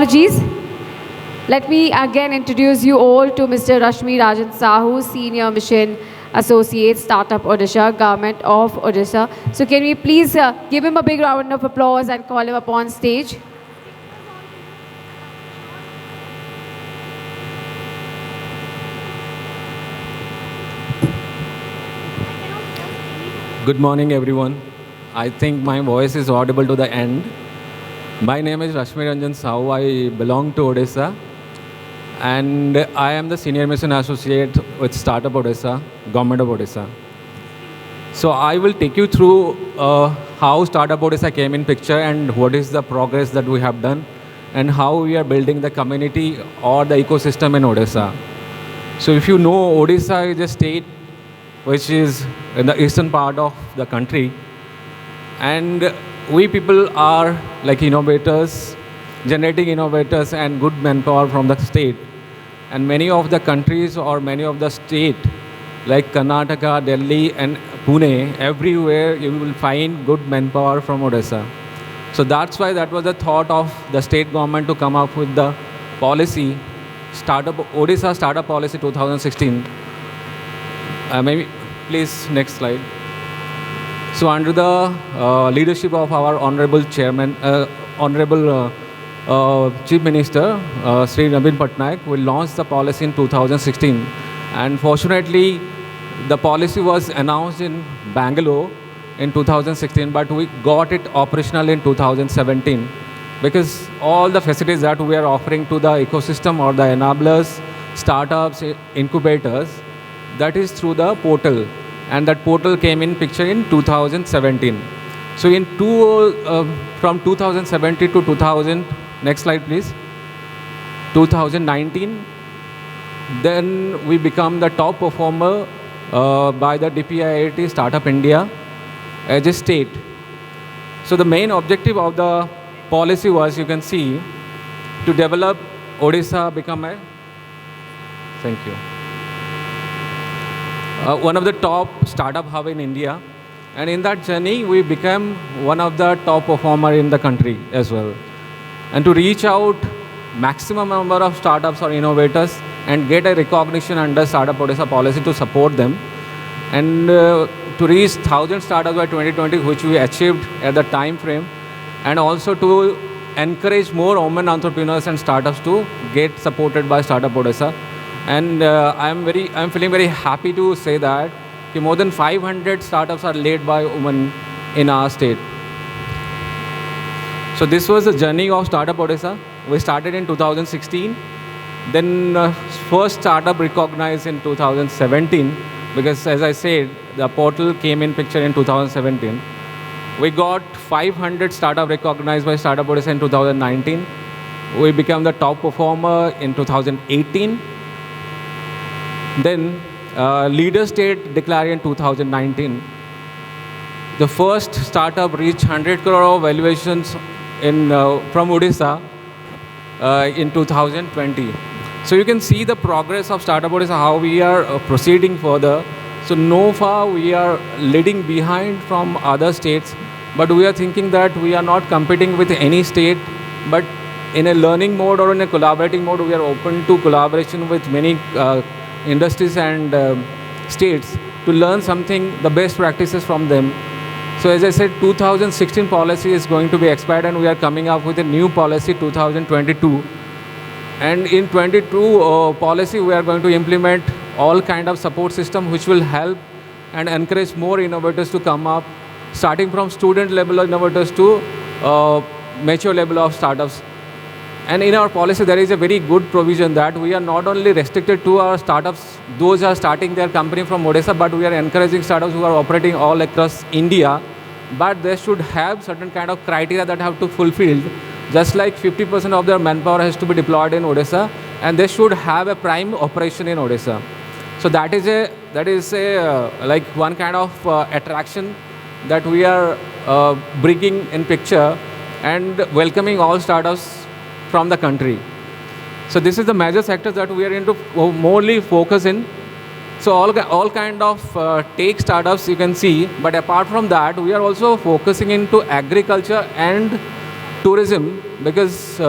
Apologies. Let me again introduce you all to Mr. Rashmi RanjanSahu, Senior Mission Associate, Startup Odisha, Govt of Odisha. So can we please give him a big round of applause and call him upon stage? Good morning, everyone. I think my voice is audible to the end. My name is Rashmi RanjanSahu. I belong to Odisha, and I am the Senior Mission Associate with Startup Odisha, Govt of Odisha. So I will take you through how Startup Odisha came in picture and what is the progress that we have done and how we are building the community or the ecosystem in Odisha. So if you know, Odisha is a state which is in the eastern part of the country, and we people are like innovators, generating innovators and good manpower from the state. And many of the countries or many of the state like Karnataka, Delhi and Pune, everywhere you will find good manpower from Odisha. So that's why that was the thought of the state government to come up with the policy, Odisha Startup Policy 2016. Maybe, please, next slide. So under the leadership of our Honorable Chairman, Honorable Chief Minister, Sri Naveen Patnaik, we launched the policy in 2016. And fortunately, the policy was announced in Bengaluru in 2016, but we got it operational in 2017. Because all the facilities that we are offering to the ecosystem or the enablers, startups, incubators, that is through the portal, and that portal came in picture in 2017. So from 2017 to 2000, next slide please, 2019, then we become the top performer by the DPIIT Startup India as a state. So the main objective of the policy was, you can see, to develop Odisha become a, thank you, one of the top startup hub in India. And in that journey, we became one of the top performer in the country as well. And to reach out maximum number of startups or innovators and get a recognition under Startup Odisha policy to support them. And to reach 1,000 startups by 2020, which we achieved at the time frame. And also to encourage more women entrepreneurs and startups to get supported by Startup Odisha. And I'm feeling very happy to say that more than 500 startups are led by women in our state. So this was the journey of Startup Odisha. We started in 2016. Then first startup recognized in 2017, because as I said, the portal came in picture in 2017. We got 500 startup recognized by Startup Odisha in 2019. We became the top performer in 2018. Then leader state declared in 2019. The first startup reached 100 crore of valuations from Odisha in 2020. So you can see the progress of Startup Odisha, how we are proceeding further. So no far we are leading behind from other states, but we are thinking that we are not competing with any state, but in a learning mode or in a collaborating mode, we are open to collaboration with many industries and states to learn something, the best practices from them. So as I said, 2016 policy is going to be expired and we are coming up with a new policy 2022. And in 22 policy, we are going to implement all kind of support system which will help and encourage more innovators to come up, starting from student level innovators to mature level of startups. And in our policy, there is a very good provision that we are not only restricted to our startups, those are starting their company from Odisha, but we are encouraging startups who are operating all across India, but they should have certain kind of criteria that have to fulfill. Just like 50% of their manpower has to be deployed in Odisha, and they should have a prime operation in Odisha. So that is like one kind of attraction that we are bringing in picture and welcoming all startups from the country. So this is the major sectors that we are into morely focus in. So all kind of tech startups you can see, but apart from that, we are also focusing into agriculture and tourism, because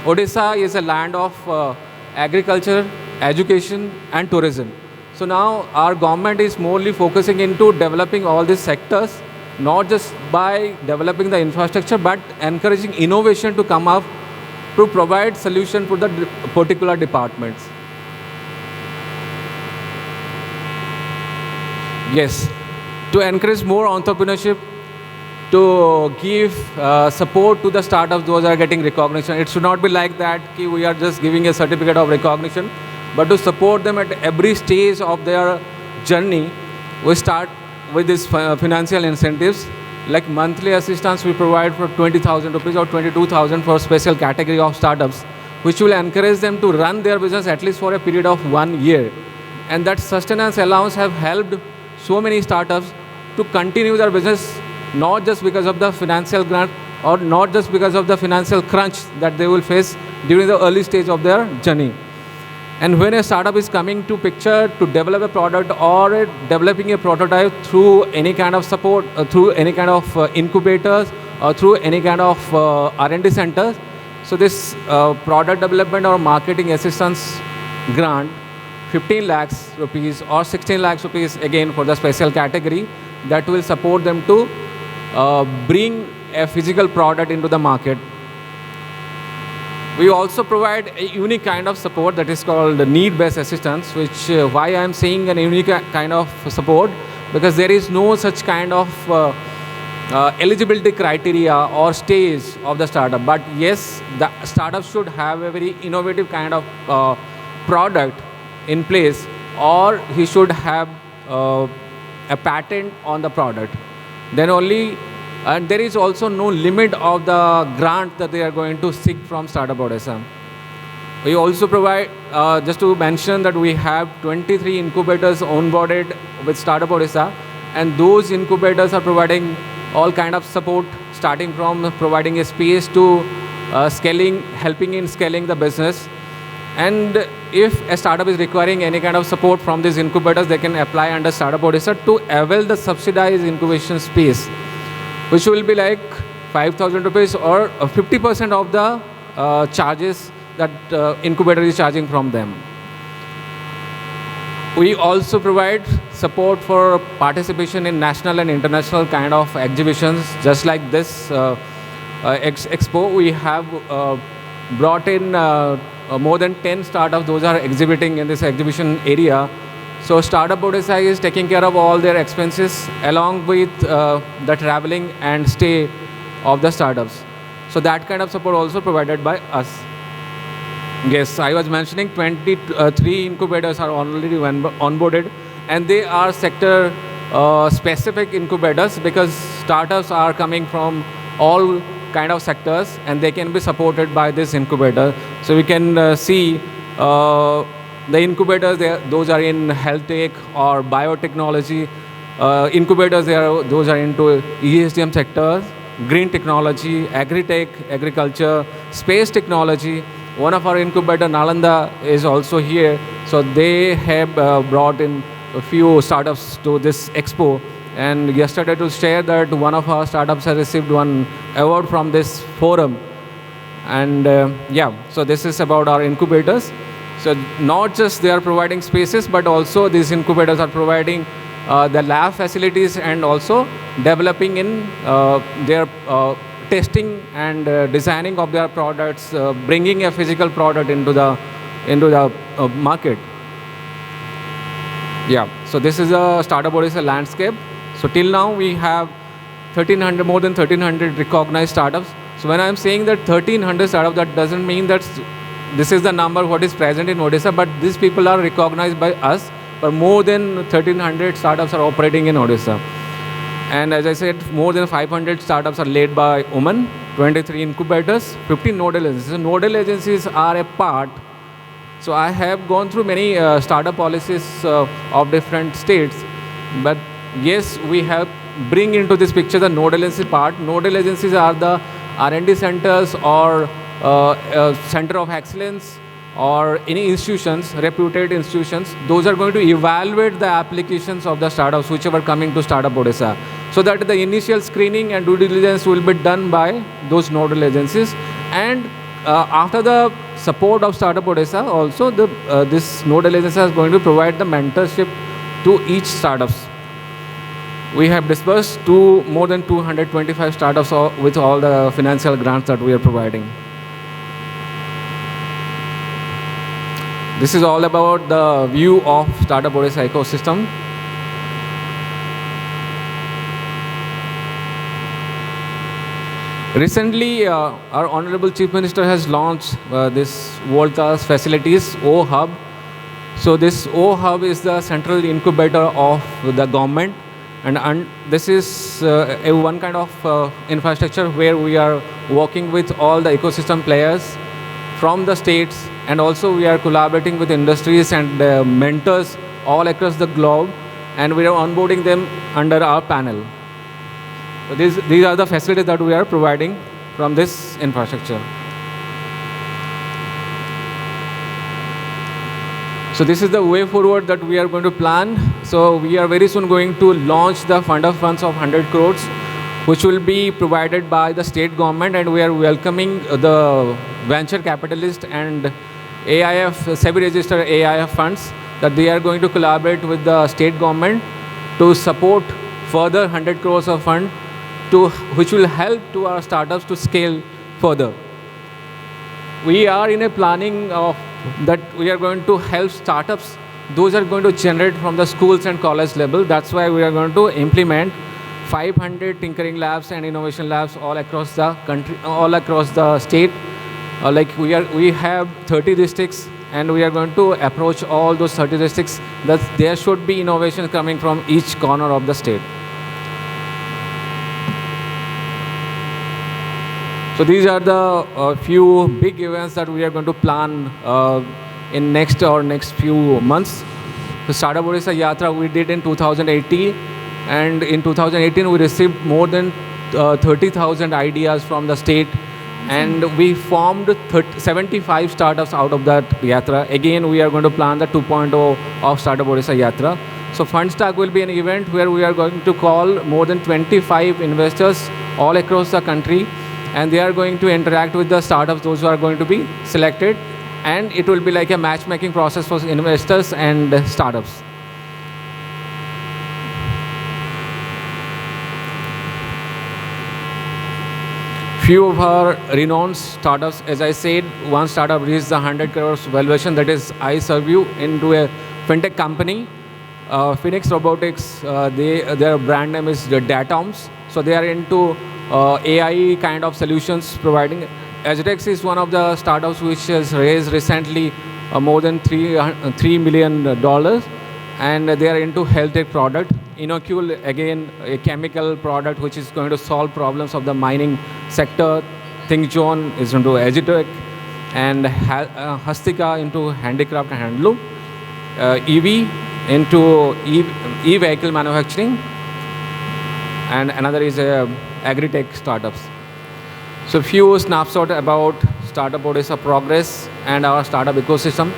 Odisha is a land of agriculture, education, and tourism. So now our government is morely focusing into developing all these sectors, not just by developing the infrastructure, but encouraging innovation to come up to provide solution for the particular departments. Yes, to encourage more entrepreneurship, to give support to the startups, those are getting recognition. It should not be like that, ki we are just giving a certificate of recognition, but to support them at every stage of their journey. We start with these financial incentives, like monthly assistance we provide for 20,000 rupees or 22,000 for special category of startups, which will encourage them to run their business at least for a period of 1 year. And that sustenance allowance have helped so many startups to continue their business, not just because of the financial grant or not just because of the financial crunch that they will face during the early stage of their journey. And when a startup is coming to picture to develop a product or developing a prototype through any kind of support, through any kind of incubators or through any kind of R&D centers, so this product development or marketing assistance grant, 15 lakhs rupees or 16 lakhs rupees again for the special category, that will support them to bring a physical product into the market. We also provide a unique kind of support that is called need-based assistance, which why I am saying an unique kind of support, because there is no such kind of eligibility criteria or stage of the startup. But yes, the startup should have a very innovative kind of product in place, or he should have a patent on the product. Then only, and there is also no limit of the grant that they are going to seek from Startup Odisha. We also provide, just to mention that we have 23 incubators onboarded with Startup Odisha, and those incubators are providing all kind of support, starting from providing a space to scaling, helping in scaling the business. And if a startup is requiring any kind of support from these incubators, they can apply under Startup Odisha to avail the subsidized incubation space, which will be like 5,000 rupees or 50% of the charges that incubator is charging from them. We also provide support for participation in national and international kind of exhibitions, just like this expo. We have brought in more than 10 startups. Those are exhibiting in this exhibition area. So Startup Odisha is taking care of all their expenses along with the traveling and stay of the startups. So that kind of support also provided by us. Yes, I was mentioning 23 incubators are already onboarded, and they are sector specific incubators, because startups are coming from all kind of sectors and they can be supported by this incubator. So we can see the incubators, those are in health tech or biotechnology. Incubators, those are into ESDM sectors, green technology, agri-tech, agriculture, space technology. One of our incubator, Nalanda, is also here. So they have brought in a few startups to this expo. And yesterday to share that one of our startups has received one award from this forum. And yeah, so this is about our incubators. So not just they are providing spaces, but also these incubators are providing the lab facilities and also developing in their testing and designing of their products, bringing a physical product into the market. Yeah, so this is a Startup Odisha landscape. So till now we have more than 1,300 recognized startups. So when I'm saying that 1,300 startups, that doesn't mean that this is the number what is present in Odisha, but these people are recognized by us. But more than 1,300 startups are operating in Odisha. And as I said, more than 500 startups are led by women, 23 incubators, 15 nodal agencies. So nodal agencies are a part. So I have gone through many startup policies of different states, but yes, we have bring into this picture the nodal agency part. Nodal agencies are the R&D centers or center of excellence or any institutions, reputed institutions. Those are going to evaluate the applications of the startups which are coming to Startup Odisha, so that the initial screening and due diligence will be done by those nodal agencies, and after the support of Startup Odisha, also this nodal agency is going to provide the mentorship to each startups. We have disbursed to more than 225 startups with all the financial grants that we are providing. This is all about the view of Startup Odisha ecosystem. Recently, our Honorable Chief Minister has launched this world-class facilities, O-Hub. So this O-Hub is the central incubator of the government, and this is one kind of infrastructure where we are working with all the ecosystem players from the states, and also we are collaborating with industries and mentors all across the globe, and we are onboarding them under our panel. So these are the facilities that we are providing from this infrastructure. So this is the way forward that we are going to plan. So we are very soon going to launch the fund of funds of 100 crores, which will be provided by the state government, and we are welcoming the venture capitalist and AIF, semi-registered AIF funds, that they are going to collaborate with the state government to support further 100 crores of fund, which will help to our startups to scale further. We are in a planning of that we are going to help startups. Those are going to generate from the schools and college level. That's why we are going to implement 500 tinkering labs and innovation labs all across the country, all across the state. Like we have 30 districts, and we are going to approach all those 30 districts that there should be innovations coming from each corner of the state. So these are the few big events that we are going to plan in next few months. The Startup Odisha Yatra we did in 2018, and in 2018 we received more than 30,000 ideas from the state, and we formed 75 startups out of that Yatra. Again, we are going to plan the 2.0 of Startup Odisha Yatra. So Fundstack will be an event where we are going to call more than 25 investors all across the country, and they are going to interact with the startups, those who are going to be selected, and it will be like a matchmaking process for investors and startups. Few of our renowned startups, as I said, one startup reached the 100 crores valuation, that is iServU, into a fintech company. Phoenix Robotics, their brand name is the Datoms. So they are into AI kind of solutions providing. Agirex is one of the startups which has raised recently more than $3 million, and they are into health tech product. Inocule, again, a chemical product which is going to solve problems of the mining sector. ThinkZone is into Agitech, and Hastika into handicraft and handloom. EV into e-vehicle manufacturing, and another is agri-tech startups. So few snapshot about Startup Odisha progress and our startup ecosystem.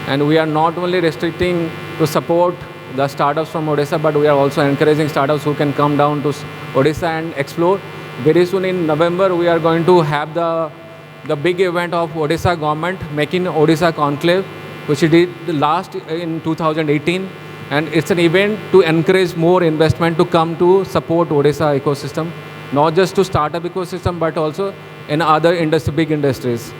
And we are not only restricting to support the startups from Odisha, but we are also encouraging startups who can come down to Odisha and explore. Very soon in November, we are going to have the big event of Odisha government, making Odisha Conclave, which it did last in 2018. And it's an event to encourage more investment to come to support Odisha ecosystem, not just to startup ecosystem, but also in other big industries.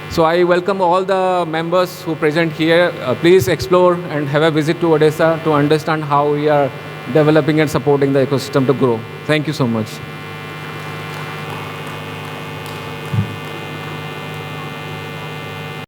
So I welcome all the members who present here. Please explore and have a visit to Odisha to understand how we are developing and supporting the ecosystem to grow. Thank you so much.